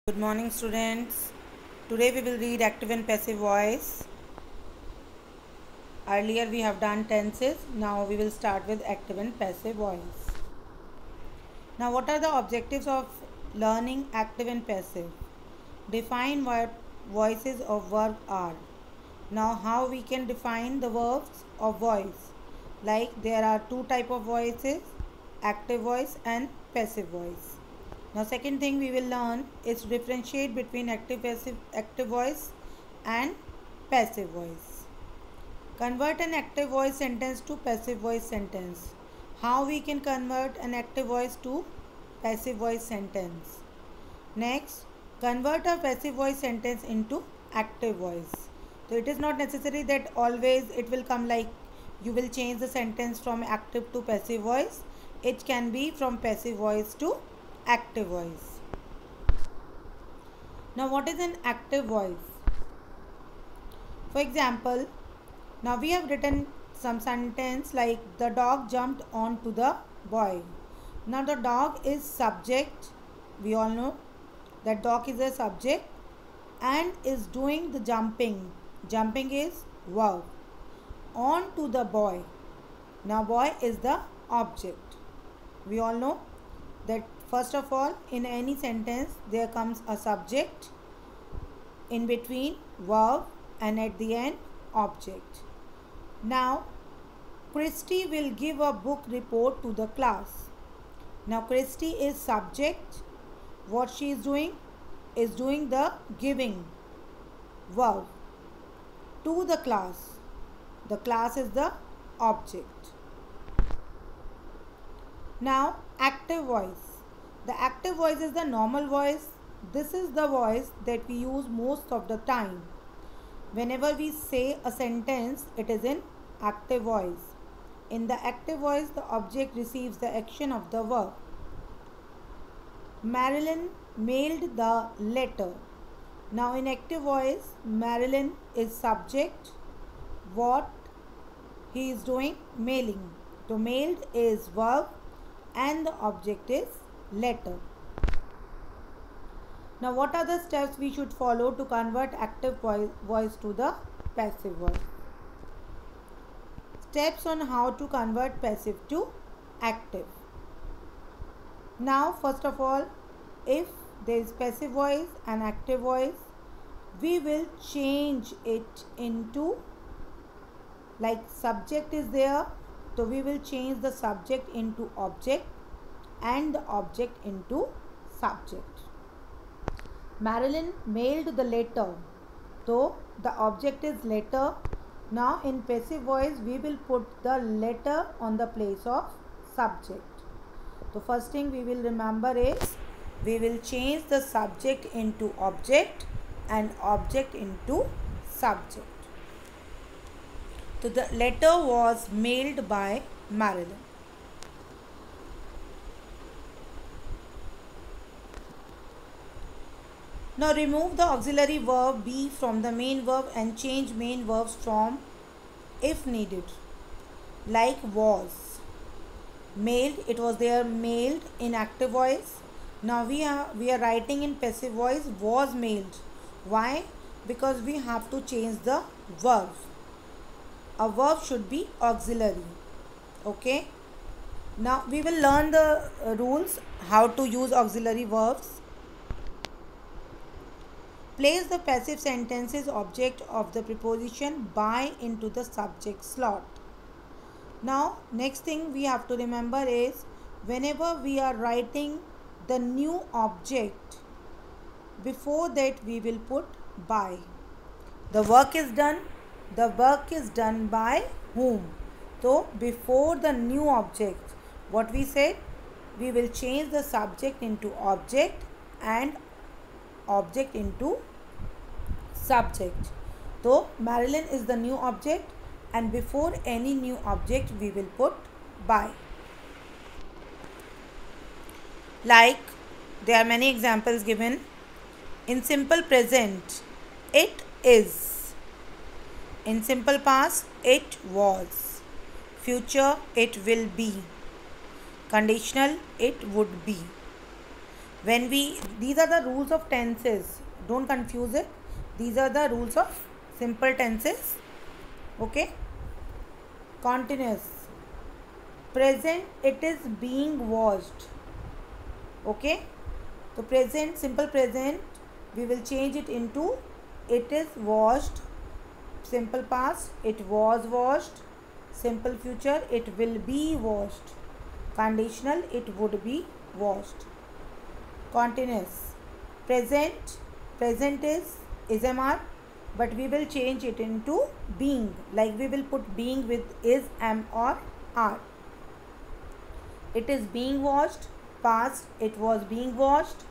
Good morning, students. Today we will read active and passive voice. Earlier we have done tenses. Now we will start with active and passive voice. Now, what are the objectives of learning active and passive? Define what voices of verb are. Now, how we can define the verbs of voice? Like there are two type of voices, active voice and passive voice. Now, second thing we will learn is to differentiate between active voice and passive voice. Convert an active voice sentence to passive voice sentence. How we can convert an active voice to passive voice sentence. Next, convert a passive voice sentence into active voice. So it is not necessary that always it will come like you will change the sentence from active to passive voice. It can be from passive voice to active voice. Now, what is an active voice? For example, now we have written some sentence like the dog jumped onto the boy. Now the dog is subject. We all know that dog is a subject and is doing the jumping. Jumping is verb. Onto the boy. Now boy is the object. We all know that first of all in any sentence there comes a subject, in between verb, and at the end object. Now Christy will give a book report to the class. Now Christy is subject. What she is doing the giving verb to the class. The class is the object. Now active voice. The active voice is the normal voice. This is the voice that we use most of the time. Whenever we say a sentence, it is in active voice. In the active voice, the object receives the action of the verb. Marilyn mailed the letter. Now in active voice, Marilyn is subject. What he is doing? Mailing. So mailed is verb and the object is letter. Now what are the steps we should follow to convert active voice to the passive voice? Steps on how to convert passive to active. Now first of all, if there is passive voice and active voice, we will change it into, like subject is there, so we will change the subject into object and the object into subject. Marilyn mailed the letter, so the object is letter. Now in passive voice we will put the letter on the place of subject. So first thing we will remember is we will change the subject into object and object into subject. So the letter was mailed by Marilyn. Now remove the auxiliary verb be from the main verb and change main verbs from if needed. Like was. Mailed, it was there mailed in active voice. Now we are writing in passive voice was mailed. Why? Because we have to change the verb. A verb should be auxiliary. Okay. Now we will learn the rules how to use auxiliary verbs. Place the passive sentences object of the preposition by into the subject slot. Now next thing we have to remember is whenever we are writing the new object, before that we will put by. The work is done. The work is done by whom? So before the new object, what we said, we will change the subject into object and object into subject. So Marilyn is the new object and before any new object we will put by. Like there are many examples given. In simple present, it is. In simple past, it was. Future, it will be. Conditional, it would be. When we, these are the rules of tenses, don't confuse it. These are the rules of simple tenses. Okay. Continuous. Present, it is being washed. Okay. So present, simple present, we will change it into it is washed. Simple past, it was washed. Simple future, it will be washed. Conditional, it would be washed. Continuous. Present, present is MR, but we will change it into being, like we will put being with is, am or are. It is being washed. Past, it was being washed.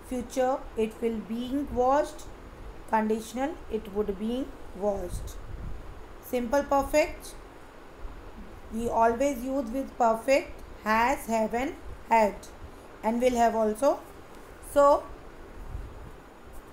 Future, it will being washed. Conditional, it would be washed. Simple perfect, we always use with perfect, has, have and had, and will have also. So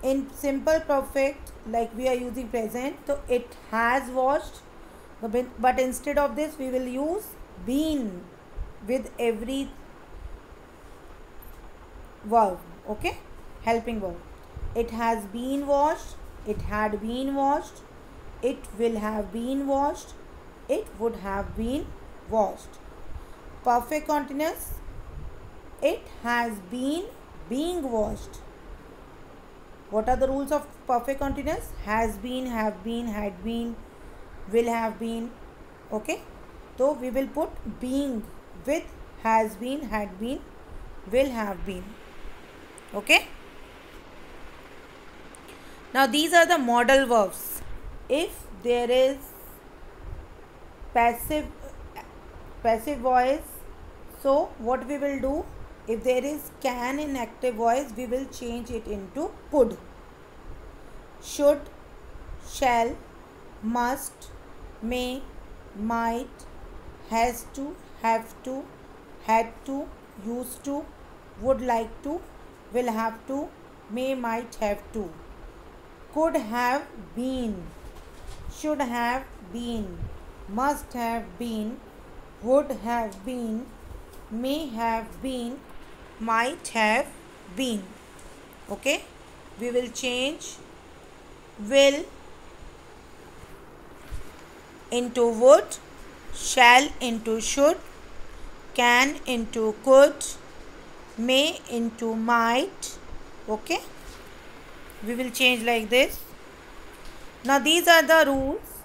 in simple perfect, like we are using present, so it has washed, but instead of this we will use been with every verb. Okay, helping verb. It has been washed, it had been washed, it will have been washed, it would have been washed. Perfect continuous, it has been being washed. What are the rules of perfect continuous? Has been, have been, had been, will have been. Okay, so we will put being with has been, had been, will have been. Okay. Now these are the modal verbs. If there is passive voice, so what we will do, if there is can in active voice, we will change it into could. Should, shall, must, may, might, has to, have to, had to, used to, would like to, will have to, may, might, have to. Could have been, should have been, must have been, would have been, may have been, might have been. Okay, we will change will into would, shall into should, can into could, may into might. Okay, we will change like this. Now these are the rules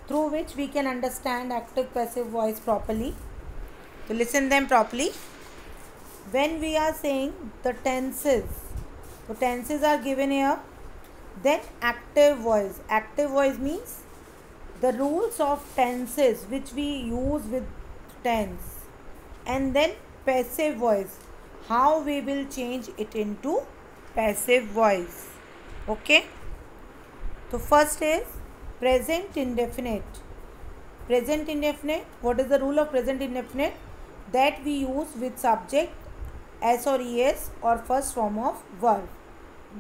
through which we can understand active passive voice properly. So listen them properly. When we are saying the tenses, so tenses are given here. Then active voice means the rules of tenses which we use with tense. And then passive voice, how we will change it into passive voice. Okay, so first is present indefinite. Present indefinite, what is the rule of present indefinite? That we use with subject s or es or first form of verb,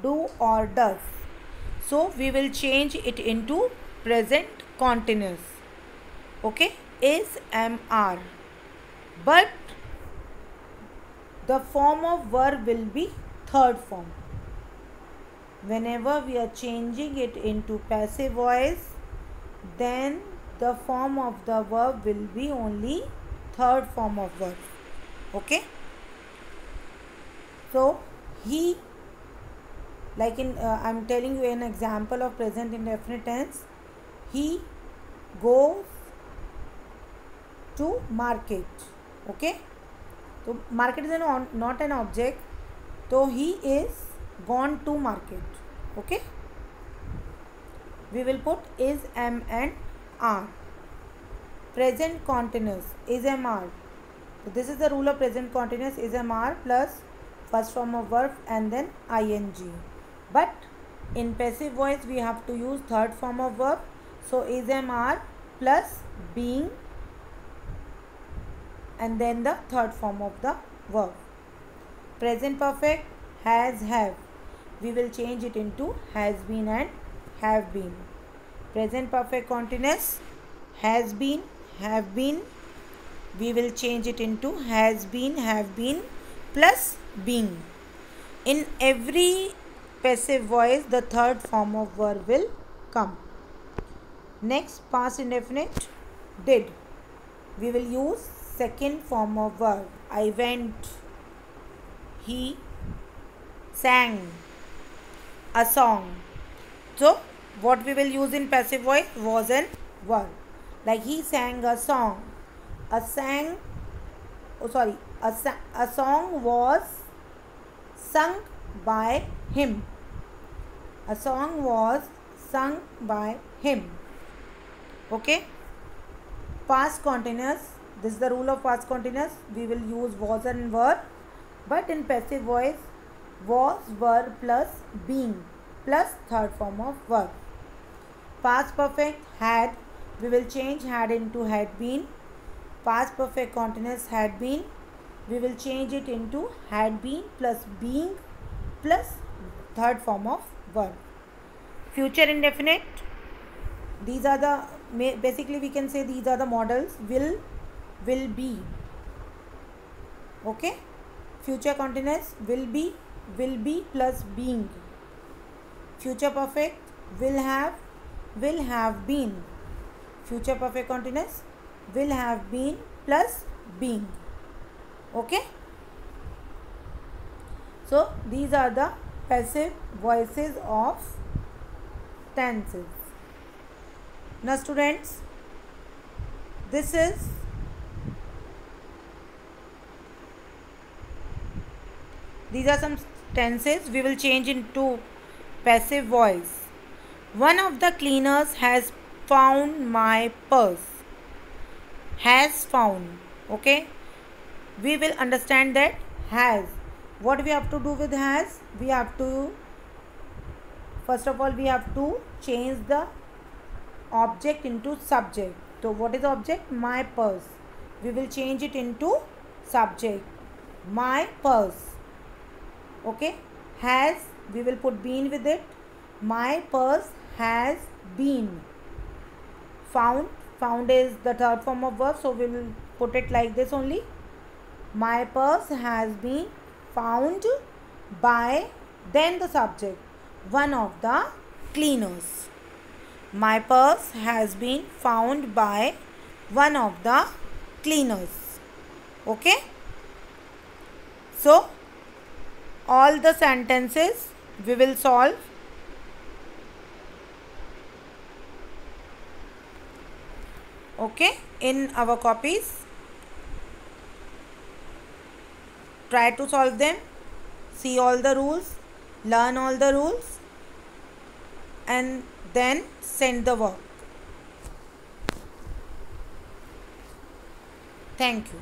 do or does. So we will change it into present continuous. Okay, is, am, are, but the form of verb will be third form. Whenever we are changing it into passive voice, then the form of the verb will be only third form of verb. Okay, so he, like in I am telling you an example of present indefinite tense. He goes to market. Okay, so market is not an object, so he is gone to market. Okay, we will put is, am and are. Present continuous, is, am, are. So this is the rule of present continuous, is, am, are plus first form of verb and then ing. But in passive voice we have to use third form of verb. So is, am, are plus being and then the third form of the verb. Present perfect, has, have, we will change it into has been and have been. Present perfect continuous, has been, have been, we will change it into has been, have been plus being. In every passive voice the third form of verb will come. Next, past indefinite. Did. We will use second form of verb. I went. He sang a song. So what we will use in passive voice? Was and were. Like he sang a song. A song was sung by him. A song was sung by him. Okay. Past continuous. This is the rule of past continuous. We will use was and were. But in passive voice, was, were plus being plus third form of verb. Past perfect had. We will change had into had been. Past perfect continuous had been. We will change it into had been plus being plus third form of verb. Future indefinite. These are the, basically we can say these are the models. Will be. Okay. Future continuous will be plus being. Future perfect will have been. Future perfect continuous will have been plus being. Okay. So these are the passive voices of tenses. Now students, these are some tenses we will change into passive voice. One of the cleaners has found my purse. Has found. Okay. We will understand that has. What we have to do with has? We have to, first of all, we have to change the object into subject. So what is the object? My purse. We will change it into subject. My purse. Okay. Has, we will put been with it. My purse has been found. Found is the third form of verb, so we will put it like this only. My purse has been found by, then the subject, one of the cleaners. My purse has been found by one of the cleaners. Okay. So all the sentences we will solve. Okay, in our copies. Try to solve them, see all the rules, learn all the rules, and then send the work. Thank you.